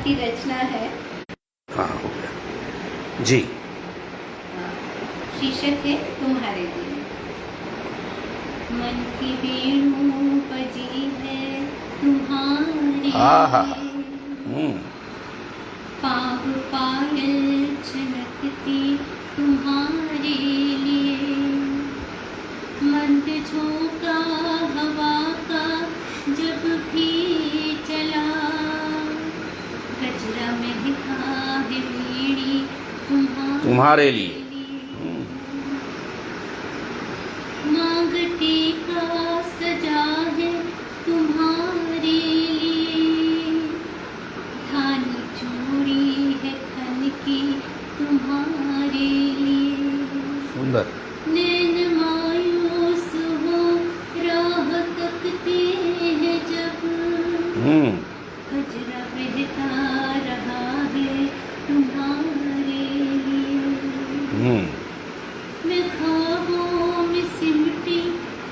की रचना है। हाँ हो गया जी। शीर्षक है तुम्हारे लिए। मन की वेणु बजी है तुम्हारे आहा। लिए, पाव पायल छलकती तुम्हारे लिए, मंद झोंका हवा का जब भी चला, गजरा महका है बीड़ी तुम्हारे लिए। मांगटी का सजा है तुम्हारे लिए, धानी चूड़ी है खन की तुम्हारे लिए, सुंदर। नैन मायूस हो राह तकते हैं जब, गजरा बहता रहा है तुम्हारे लिए, मैं ख्वाबों में सिमटी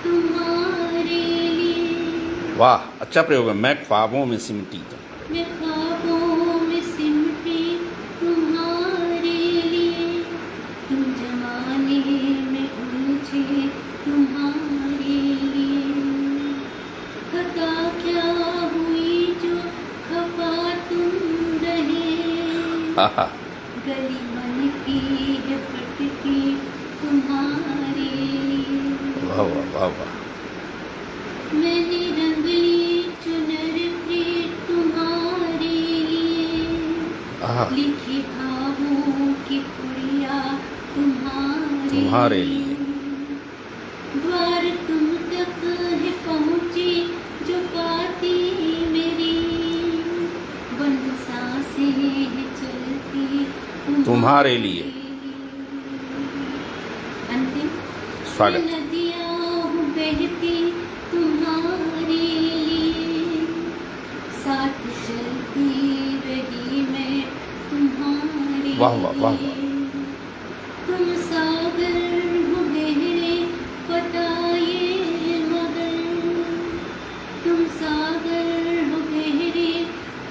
तुम्हारे लिए। वाह, अच्छा प्रयोग है। मैं ख्वाबों में सिमटी तो, मैं ख्वाबों में सिमटी तुम्हारे लिए, तुम जमाने में उलझे तुम्हारे लिए, खता क्या हुई जो खफा तुम रहे, गली मन की है भटकी तुम्हारे लिए। वाह वाह वाह वाह। मैंने रंग ली चुनर प्रीत तुम्हारे लिए, लिखी भावों की पुड़िया तुम्हारे लिए। द्वार तुम तक है पहुँची जो पाती मेरी, बंद सांसें है चलती तुम्हारे लिए। अंतिम स्वागत। नदियाँ बहती तुम्हारे लिए, साथ चलती रही मैं तुम्हारे वाह वाह वाह वाह। तुम सागर हो गहरे पता ये मगर, तुम सागर हो गहरे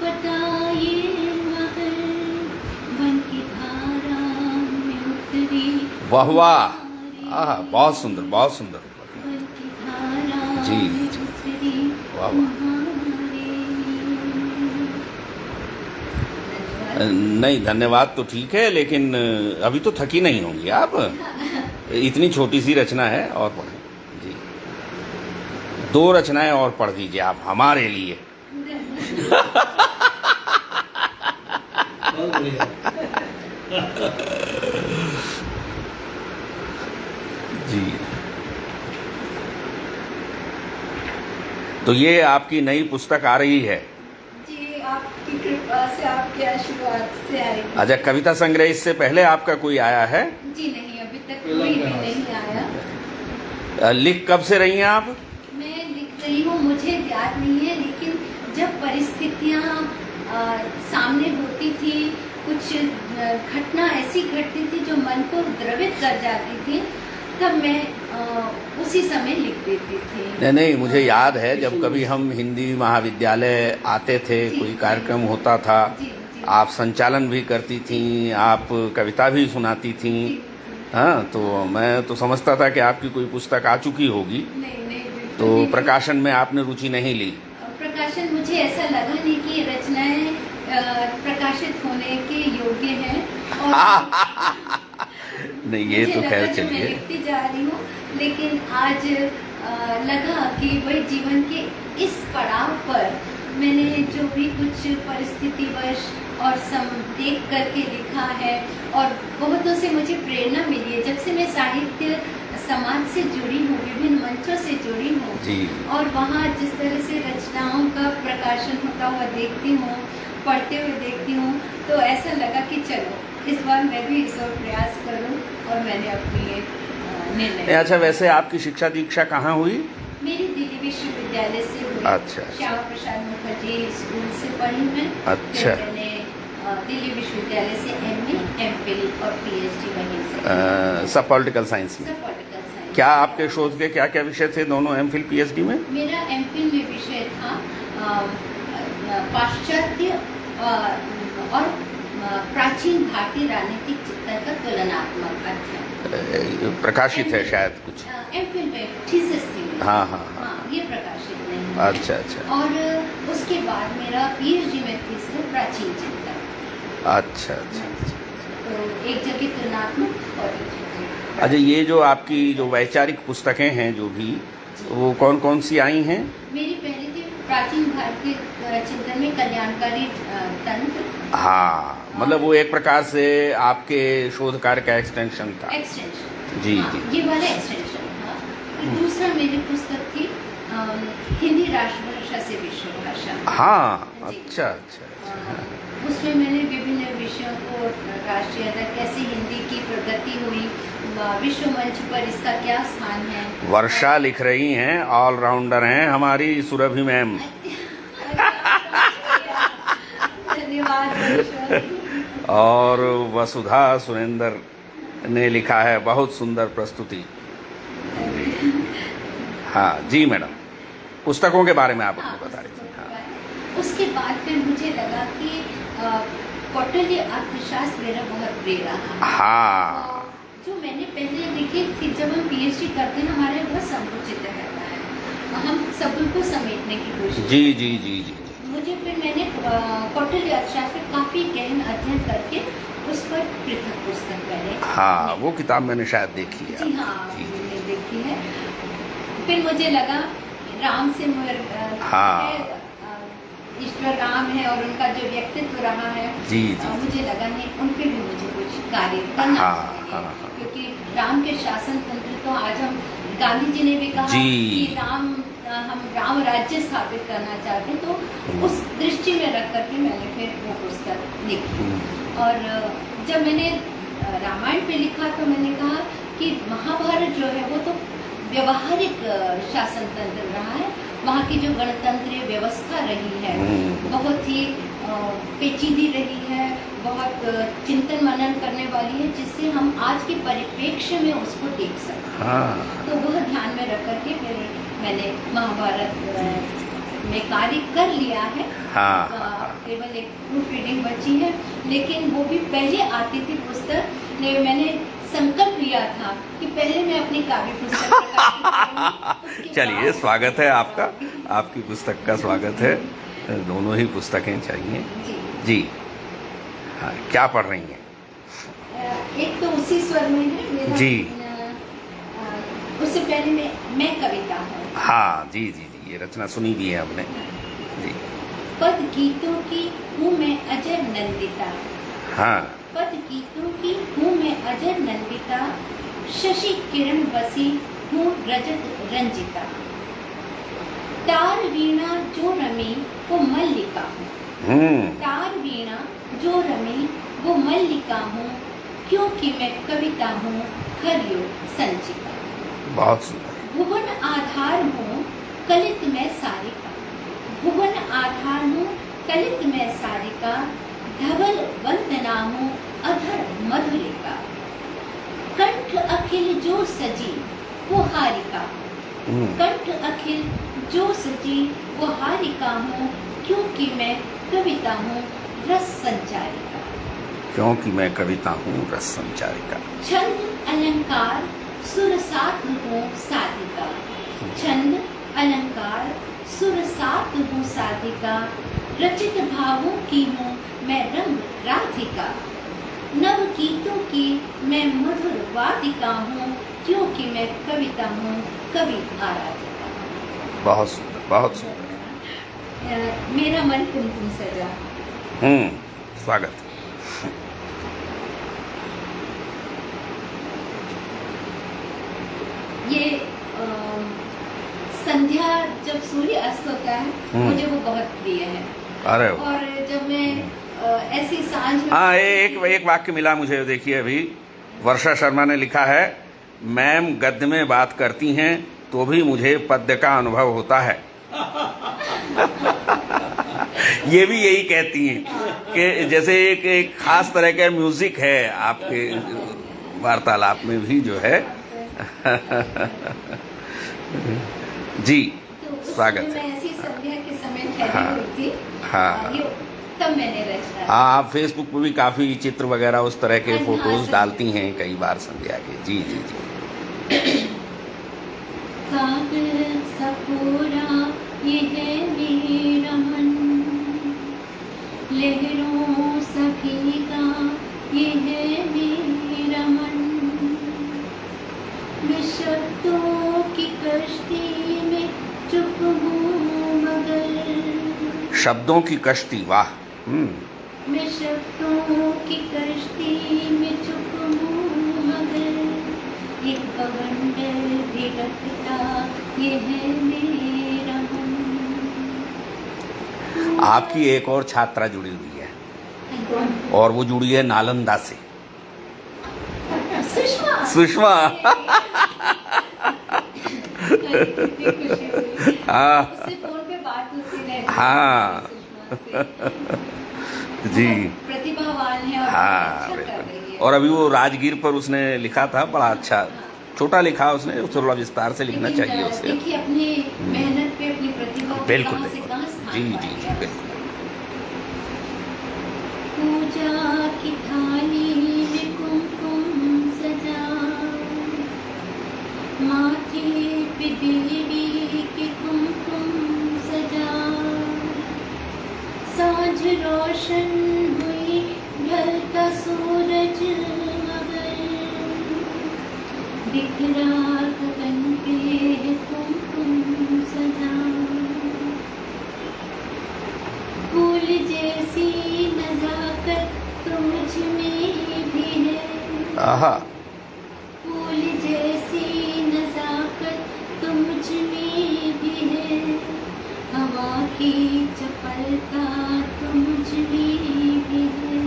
पता ये मगर, बन की धारा में उतरी। वाह वाह। बहुत सुंदर, बहुत सुंदर। जी जी, वाह वाह। नहीं, धन्यवाद तो ठीक है, लेकिन अभी तो थकी नहीं होंगी आप। इतनी छोटी सी रचना है, और पढ़ें जी। 2 रचनाएं और पढ़ दीजिए आप हमारे लिए। जी। तो ये आपकी नई पुस्तक आ रही है जी, आपकी कृपा से, आपके आशीर्वाद से आई। अच्छा, कविता संग्रह इससे पहले आपका कोई आया है? जी नहीं, अभी तक कोई भी नहीं आया। लिख कब से रही हैं आप? मैं लिख रही हूँ, मुझे याद नहीं है, लेकिन जब परिस्थितियाँ सामने होती थी, कुछ घटना ऐसी घटती थी जो मन को द्रवित कर जाती थी, तब मैं उसी समय लिख देती थी। नहीं, मुझे याद है जब कभी हम हिंदी महाविद्यालय आते थे, कोई कार्यक्रम होता था, आप संचालन भी करती थी, आप कविता भी सुनाती थी। हाँ, तो मैं तो समझता था कि आपकी कोई पुस्तक आ चुकी होगी। नहीं, तो प्रकाशन में आपने रुचि नहीं ली? प्रकाशन, मुझे ऐसा लगा नहीं कि रचनाएं प्रकाशित होने के योग्य हैं, और नहीं, ये तो खैर चलिए, मैं लिखती जा रही हूँ, लेकिन आज लगा कि वही जीवन के इस पड़ाव पर मैंने जो भी कुछ परिस्थितिवश और देख करके लिखा है, और बहुतों से मुझे प्रेरणा मिली है। जब से मैं साहित्य समाज से जुड़ी हूँ, विभिन्न मंचों से जुड़ी हूँ, और वहाँ जिस तरह से रचनाओं का प्रकाशन होता हुआ देखती हूँ, पढ़ते हुए देखती हूँ, तो ऐसा लगा कि चलो इस बार मैं भी इस ओर प्रयास करूँ, और मैंने अपनी ये निर्णय। अच्छा, वैसे आपकी शिक्षा दीक्षा कहाँ हुई? मेरी दिल्ली विश्वविद्यालय से हुई। अच्छा। श्यामा प्रसाद मुखर्जी स्कूल से पढ़ी मैं। अच्छा। मैंने दिल्ली विश्वविद्यालय से MA, MPhil और PhD वहीं से। सब पॉलिटिकल साइंस में? सब पॉलिटिकल साइंस। क्या आपके शोध के क्या क्या विषय थे दोनों MPhil PhD में? मेरा MPhil में विषय था पाश्चात्य और प्राचीन भारतीय राजनीतिक चिंतन का तुलनात्मक अध्ययन प्रकाशित है शायद कुछ। एमफिल में थीसिस थी मेरी। हाँ हाँ हाँ। हाँ, ये प्रकाशित नहीं है। अच्छा अच्छा। और उसके बाद मेरा पीएचडी में थीसिस है प्राचीन चिंतन। अच्छा अच्छा अच्छा। तो एक जगह तुलनात्मक और एक जगह। अच्छा, ये जो आपकी जो वैचारिक पुस्तकें हैं जो भी, वो कौन कौन सी आई हैं? मेरी पहली थी प्राचीन भारतीय चिंतन में कल्याणकारी तंत्र। हाँ, मतलब वो एक प्रकार से आपके शोध कार्य का एक्सटेंशन था। एक्सटेंशन। जी हाँ, जी। ये वाला एक्सटेंशन था। फिर दूसरा मेरी पुस्तक थी हिंदी राष्ट्रभाषा से विश्व भाषा। हाँ, जी। अच्छा अच्छा अच्छा। उसमें मैंने विभिन्न विषयों को राष्ट्रीयता, कैसे हिंदी की प्रगति हुई, विश्व मंच पर इसका क्या स्थान है। वर्षा लिख रही हैं, ऑलराउंडर हैं हमारी सुरभि मैम। धन्यवाद वर्षा। और वसुधा सुरेंद्र ने लिखा है, बहुत सुंदर प्रस्तुति। हाँ जी मैडम, पुस्तकों के बारे में आप अपने बता रही थी। हाँ। उसके बाद फिर मुझे लगा कि कौटिल्य अर्थशास्त्र मेरा बहुत प्रिय रहा। हाँ, जो मैंने पहले देखी थी, जब हम पीएचडी करते हैं हमारे बहुत संकुचित रहता है, हम सबको समेटने की कोशिश। जी जी जी जी। मुझे फिर मैंने कौटिल्य अर्थशास्त्र काफी गहन अध्ययन करके उस पर पृथक पुस्तक मैंने। हाँ, वो किताब मैंने शायद देखी है। जी हाँ, मैंने देखी है। फिर मुझे लगा राम से हाँ। ईश्वर राम है और उनका जो व्यक्तित्व रहा है, जी जी। मुझे लगा नहीं, उन पे भी मुझे कुछ कार्य करना हाँ, चाहिए। हाँ, हाँ। क्योंकि राम के शासन तंत्र तो आज हम, गांधी जी ने भी कहा जी। कि हम राम राज्य स्थापित करना चाहते हैं, तो उस दृष्टि में रख करके मैंने फिर वो पुस्तक लिखी। और जब मैंने रामायण पे लिखा तो मैंने कहा कि महाभारत जो है वो तो व्यवहारिक शासन तंत्र रहा है, वहाँ की जो गणतंत्रीय व्यवस्था रही है बहुत ही पेचीदी रही है, बहुत चिंतन मनन करने वाली है, जिससे हम आज के परिप्रेक्ष्य में उसको देख सकते हैं। हाँ। तो वह ध्यान में रख करके फिर मैंने महाभारत में कार्य कर लिया है। हाँ। केवल एक प्रूफ रीडिंग बची है, लेकिन वो भी पहले आती थी पुस्तक। मैंने संकल्प लिया था कि पहले मैं अपनी काव्य पुस्तक प्रकाशित करूं। चलिए, स्वागत है आपका, आपकी पुस्तक का स्वागत है। दोनों ही पुस्तकें चाहिए जी। हाँ, क्या पढ़ रही हैं? एक तो उसी स्वर में है मेरा, जी। उससे पहले मैं कविता हूँ। हाँ जी जी जी, ये रचना सुनी भी है हमने जी। पद गीतों की हूँ मैं अजर नंदिता। हाँ। पद गीतों की हूँ मैं अजर नंदिता, शशि किरण बसी हूँ रजत रंजिता। तार वीणा जो रमी वो मल्लिका हूँ। तार वीणा जो रमी वो मल्लिका हूँ, क्योंकि मैं कविता हूँ हरियो संचिता। बहुत सुंदर। भुवन आधार हूँ कलित में सारिका। भुवन आधार हूँ कलित में सारिका, धवल वंदना हूँ अधर मधुरिका। कंठ अखिल जो सजी वो हारिका हूँ। कंठ अखिल जो सजी वो हारिका हूँ, क्योंकि मैं कविता हूँ रस संचारिका। क्योंकि मैं कविता हूँ रस संचारिका। छंद अलंकार सुर सात हूँ साधिका। छंद अलंकार सुर सात हूँ साधिका, रचित भावों की हूँ मैं रंग राधिका। नव गीतों की मैं मधुर वादिका हूँ, क्योंकि मैं कविता हूँ कवि आराधिका। बहुत सुंदर, बहुत सुंदर। मेरा मन कुमकुम सजा। स्वागत। ये संध्या जब सूर्य अस्त होता है मुझे वो बहुत प्रिय है। अरे और जब मैं ऐसी सांझ में, हाँ, एक वाक्य मिला मुझे, देखिए अभी वर्षा शर्मा ने लिखा है, मैम गद्य में बात करती हैं तो भी मुझे पद्य का अनुभव होता है। ये भी यही कहती हैं कि जैसे एक खास तरह का म्यूजिक है आपके वार्तालाप में भी जो है। जी, तो स्वागत है। मैं ऐसी संध्या के समय ठहरी हुई थी। हाँ। ये तब मैंने रचना। हाँ, आप फेसबुक पे भी काफ़ी चित्र वगैरह उस तरह के हाँ, फोटोज हाँ, डालती हैं कई बार संध्या के। जी जी जी। कागज सा कोरा ये है मेरा मन, लहरों सा भीगा ये है मेरा मन, मैं शब्दों की कश्ती में चुप हूँ मगर। शब्दों की कश्ती, वाह। मैं शब्दों की कश्ती में चुप हूँ मगर, एक बवंडर भी रखता ये है मेरा मन। आपकी एक और छात्रा जुड़ी हुई है और वो जुड़ी है नालंदा से, सुषमा। सुषमा। हाँ उससे फोन पे बात होती रहती है हाँ सुषमा से। जी प्रतिभावान है और हाँ अच्छा कर बिल्कुल। रही है। और अभी वो राजगीर पर उसने लिखा था, बड़ा अच्छा छोटा लिखा उसने, थोड़ा विस्तार से लिखना लेकिन, चाहिए उसे। देखिए अपनी मेहनत पे अपनी प्रतिभा को बिल्कुल कहाँ से बिल्कुल। कहाँ स्थान जी पा जी जी लिया। बिल्कुल। पूजा की थाली में कुमकुम सजा, माथे पे देवी के कुमकुम सजा, साँझ रोशन हुई ढलता सूरज मगर, बिखरा गगन पे है कुमकुम सजा, फूल जैसी नजाकत तो मुझ में भी है, आहा, फूल जैसी नजाकत तो मुझ में भी है, हवा की चपलता तो मुझ में भी है,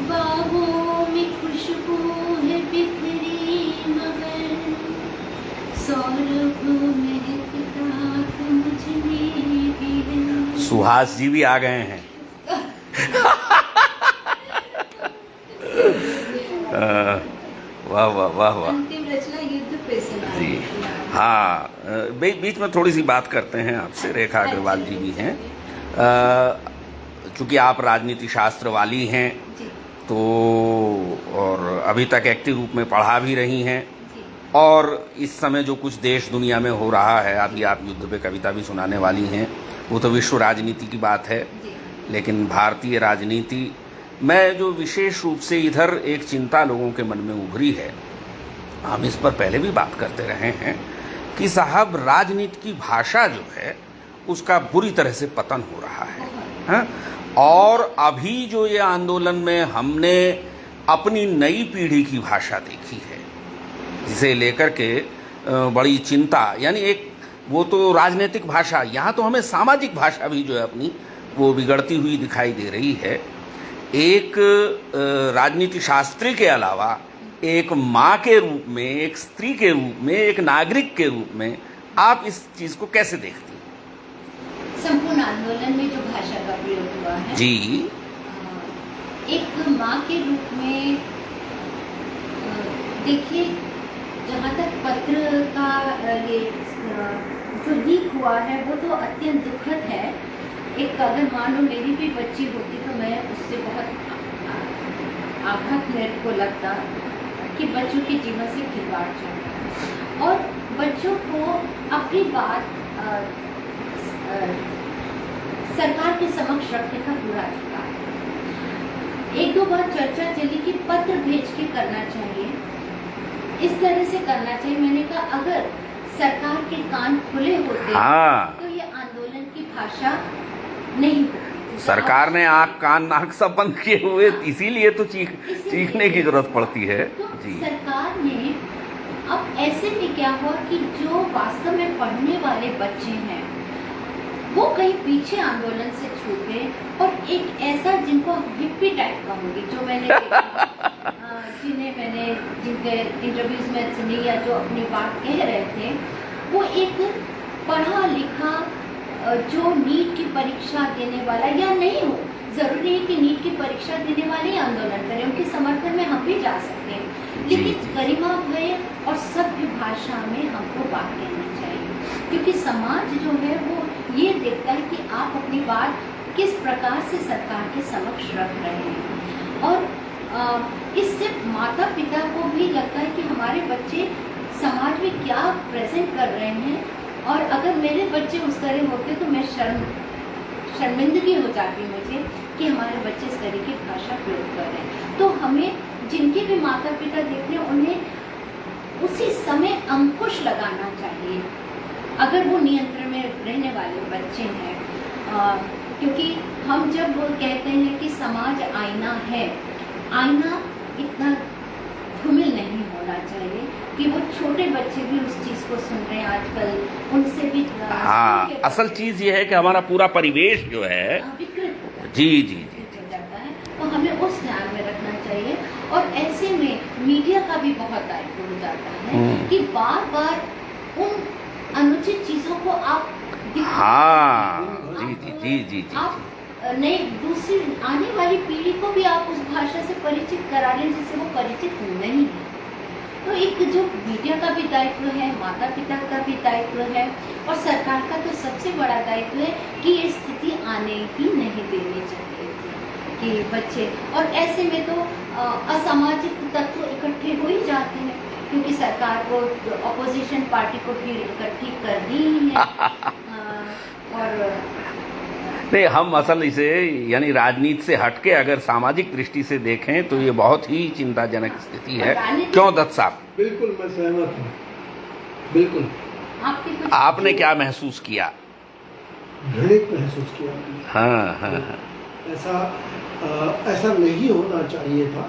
बाहों में खुशबू है बिखरी मगर, सौरभ महकता तो मुझ में भी है। सुहास जी भी आ गए हैं। वाह वाह वाह वाह। अंतिम रचना युद्ध पे सुनाई जी थी आपने। हाँ, बीच में थोड़ी सी बात करते हैं आपसे। रेखा अग्रवाल जी भी हैं, चूँकि आप राजनीति शास्त्र वाली हैं जी तो, और अभी तक एक्टिव रूप में पढ़ा भी रही हैं, जी और इस समय जो कुछ देश दुनिया में हो रहा है, अभी आप युद्ध पे कविता भी सुनाने वाली हैं, वो तो विश्व राजनीति की बात है, जी लेकिन भारतीय राजनीति में जो विशेष रूप से इधर एक चिंता लोगों के मन में उभरी है, हम इस पर पहले भी बात करते रहे हैं कि साहब राजनीति की भाषा जो है उसका बुरी तरह से पतन हो रहा है, हाँ? और अभी जो ये आंदोलन में हमने अपनी नई पीढ़ी की भाषा देखी है, जिसे लेकर के बड़ी चिंता, यानी एक वो तो राजनीतिक भाषा, यहाँ तो हमें सामाजिक भाषा भी जो है अपनी वो बिगड़ती हुई दिखाई दे रही है। एक राजनीति शास्त्री के अलावा एक माँ के रूप में, एक स्त्री के रूप में, एक नागरिक के रूप में आप इस चीज़ को कैसे देखती हैं? संपूर्ण आंदोलन में जो भाषा का प्रयोग हुआ है जी, एक माँ के रूप में, देखिए जहाँ तक पत्र का ये जो लीक हुआ है वो तो अत्यंत दुखद है। एक अगर मान लो मेरी भी बच्ची होती तो मैं उससे बहुत आघात मेरे को लगता कि बच्चों के जीवन से खिलवाड़ चल रहा है, और बच्चों को अपनी बात सरकार के समक्ष रखने का पूरा अधिकार है। एक दो बार चर्चा चली कि पत्र भेज के करना चाहिए, इस तरह से करना चाहिए। मैंने कहा अगर सरकार के कान खुले होते हाँ, तो ये आंदोलन की भाषा नहीं होती। सरकार ने आँख कान नाक सब बंद किए हुए, इसीलिए तो चीखने की जरूरत पड़ती है। तो जी, सरकार ने अब ऐसे में क्या हुआ कि जो वास्तव में पढ़ने वाले बच्चे हैं वो कहीं पीछे आंदोलन से छूट गए, और एक ऐसा जिनको हिप्पी टाइप का होगी, जो मैंने जिन्हें मैंने जिनके इंटरव्यूज में सुनी या जो अपनी बात कह रहे थे, वो एक पढ़ा लिखा जो नीट की परीक्षा देने वाला या नहीं हो, जरूरी है कि नीट की परीक्षा देने वाले ही आंदोलन करें, उनके समर्थन में हम भी जा सकते हैं, लेकिन गरिमा भय और सभ्य भाषा में हमको बात कहनी चाहिए, क्योंकि समाज जो है वो ये देखता है कि आप अपनी बात किस प्रकार से सरकार के समक्ष रख रहे हैं। और इससे माता पिता को भी लगता है कि हमारे बच्चे समाज में क्या प्रेजेंट कर रहे हैं, और अगर मेरे बच्चे उस तरह होते तो मैं शर्मिंदगी हो जाती मुझे कि हमारे बच्चे इस तरह की भाषा प्रयोग कर रहे हैं। तो हमें जिनके भी माता पिता देख रहे हैं उन्हें उसी समय अंकुश लगाना चाहिए अगर वो नियंत्रण में रहने वाले बच्चे हैं। क्योंकि हम जब कहते हैं कि समाज आईना है, आईना इतना धूमिल नहीं होना चाहिए कि वो छोटे बच्चे भी उस चीज को सुन रहे हैं आजकल, उनसे भी हाँ, असल चीज ये है कि हमारा पूरा परिवेश जो है विकृत जी जी जी हो जाता है। तो हमें उस ध्यान में रखना चाहिए। और ऐसे में मीडिया का भी बहुत दायित्व हो जाता है कि बार बार उन अनुचित चीजों को आप हाँ जी जी जी जी जी आप नई दूसरी आने वाली पीढ़ी को भी आप उस भाषा से परिचित करा लें जिससे वो परिचित नहीं है। तो एक जो मीडिया का भी दायित्व है, माता पिता का भी दायित्व है, और सरकार का तो सबसे बड़ा दायित्व है कि ये स्थिति आने ही नहीं देनी चाहिए थी कि बच्चे, और ऐसे में तो असामाजिक तत्व इकट्ठे हो ही जाते हैं क्योंकि सरकार को, ऑपोजिशन पार्टी को फिर इकट्ठी करनी ही है। और नहीं, हम असल इसे यानी राजनीति से हटके अगर सामाजिक दृष्टि से देखें तो ये बहुत ही चिंताजनक स्थिति है। क्यों दत्त साहब? बिल्कुल मैं सहमत हूँ, बिल्कुल। आपने क्या महसूस किया? घृणित महसूस किया मैंने। हाँ हाँ हाँ। ऐसा नहीं होना चाहिए था।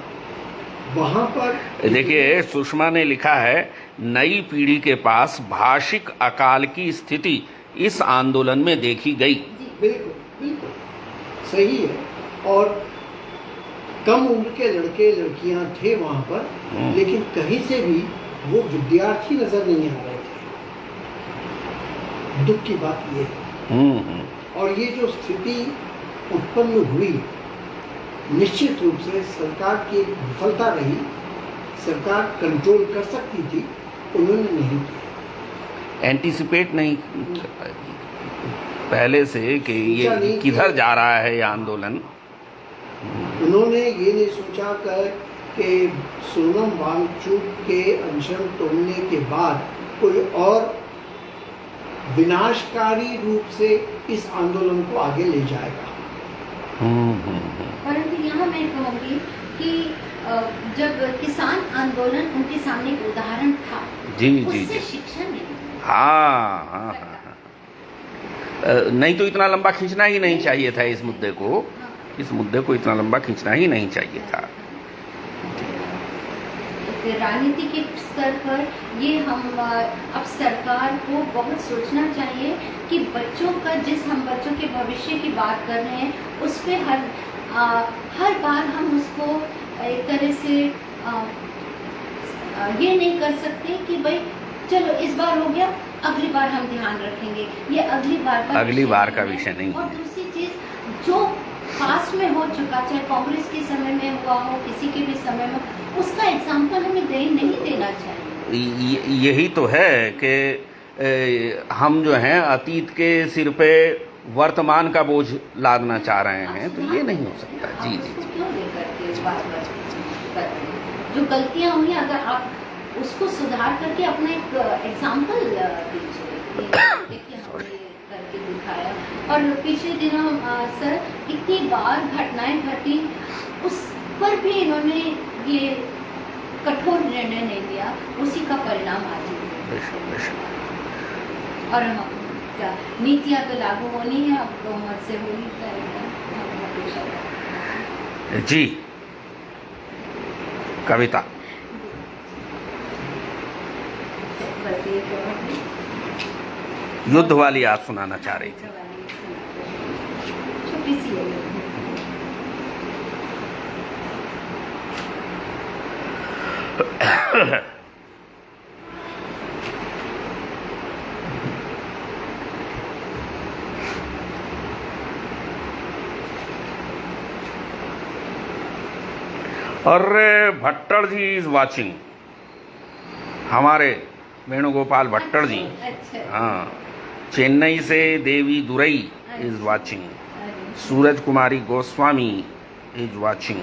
वहाँ पर देखिए, सुषमा ने लिखा है, नई पीढ़ी के पास भाषिक अकाल की स्थिति इस आंदोलन में देखी गई। बिल्कुल बिल्कुल सही है। और कम उम्र के लड़के लड़कियां थे वहाँ पर, लेकिन कहीं से भी वो विद्यार्थी नजर नहीं आ रहे थे। दुख की बात ये है। और ये जो स्थिति उत्पन्न हुई, निश्चित रूप से सरकार की विफलता रही। सरकार कंट्रोल कर सकती थी, उन्होंने नहीं किया। एंटीसिपेट नहीं पहले से कि ये किधर जा रहा है ये आंदोलन। उन्होंने ये नहीं सोचा कि सोनम वांगचुक के अनशन तोड़ने के बाद कोई और विनाशकारी रूप से इस आंदोलन को आगे ले जाएगा। परंतु यहाँ मैं कहूँगी कि जब किसान आंदोलन उनके सामने एक उदाहरण था, जी जी उससे जी, शिक्षा नहीं। हाँ हाँ हाँ, नहीं तो इतना लंबा खींचना ही नहीं चाहिए था इस मुद्दे को। इस मुद्दे को इतना लंबा खींचना ही नहीं चाहिए था। राजनीति के स्तर पर ये हम अब सरकार को बहुत सोचना चाहिए कि बच्चों का, हम बच्चों के भविष्य की बात कर रहे हैं, उस पर हर बार हम उसको एक तरह से ये नहीं कर सकते कि भाई चलो इस बार हो गया, अगली बार हम ध्यान रखेंगे। ये अगली बार का विषय नहीं। और दूसरी चीज, जो पास्ट में हो चुका, चाहे कांग्रेस के समय में हुआ हो, किसी के भी समय में, उसका एग्जाम्पल हमें नहीं देना चाहिए। यही तो है कि हम जो हैं अतीत के सिर पे वर्तमान का बोझ लादना चाह रहे हैं, तो ये नहीं हो सकता। जी जी जी, क्यों लेकर के जो गलतियां हुई, अगर आप उसको सुधार करके अपना एक एग्जाम्पल दीजिए, देखिए हमने करके दिखाया। और पिछले दिनों सर इतनी बार घटनाएं घटी, उस पर भी इन्होंने ये कठोर निर्णय नहीं लिया, उसी का परिणाम आज है। और क्या नीतियां तो लागू होनी है, अब बहुमत से होनी चाहिए। जी, कविता युद्ध वाली आप सुनाना चाह रही थी। छोटी सी है। अरे भट्टर जी इज वाचिंग, हमारे वेणुगोपाल भट्टर जी। अच्छा। हाँ, चेन्नई से Devi Durai is watching. Suraj Kumari Goswami is watching.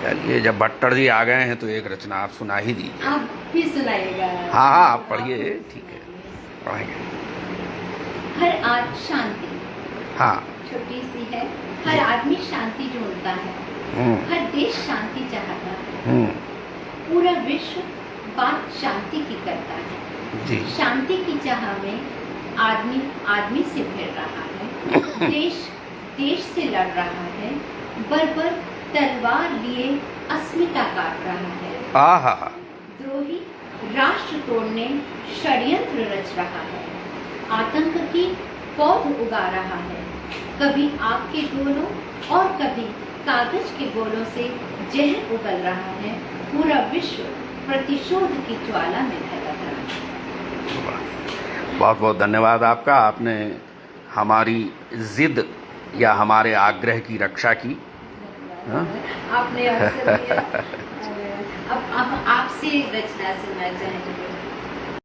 चलिए, जब भट्टर जी आ गए हैं तो एक रचना आप सुना ही दीजिए। आप भी सुनाइएगा। हाँ हाँ, आप पढ़िए, ठीक है, पढ़ेंगे। हर आज शांति, हाँ। छोटी सी है। हर आदमी शांति ढूंढता है, हर देश शांति चाहता है, पूरा विश्व बात शांति की करता है जी। शांति की चाह में आदमी आदमी से भिड़ रहा है, देश देश से लड़ रहा है, बर्बर तलवार लिए अस्मिता काट रहा है, आहा, द्रोही राष्ट्र तोड़ने षड्यंत्र रच रहा है, आतंक की पौध उगा रहा है, कभी आग के गोलों और कभी कागज के गोलों से जहर उगल रहा है, पूरा विश्व प्रतिशोध की ज्वाला में धधक रहा है। बहुत बहुत धन्यवाद आपका। आपने हमारी जिद या हमारे आग्रह की रक्षा की। हाँ? आपने अवसर दिया। अब आपसे रचना सुनना चाहेंगे।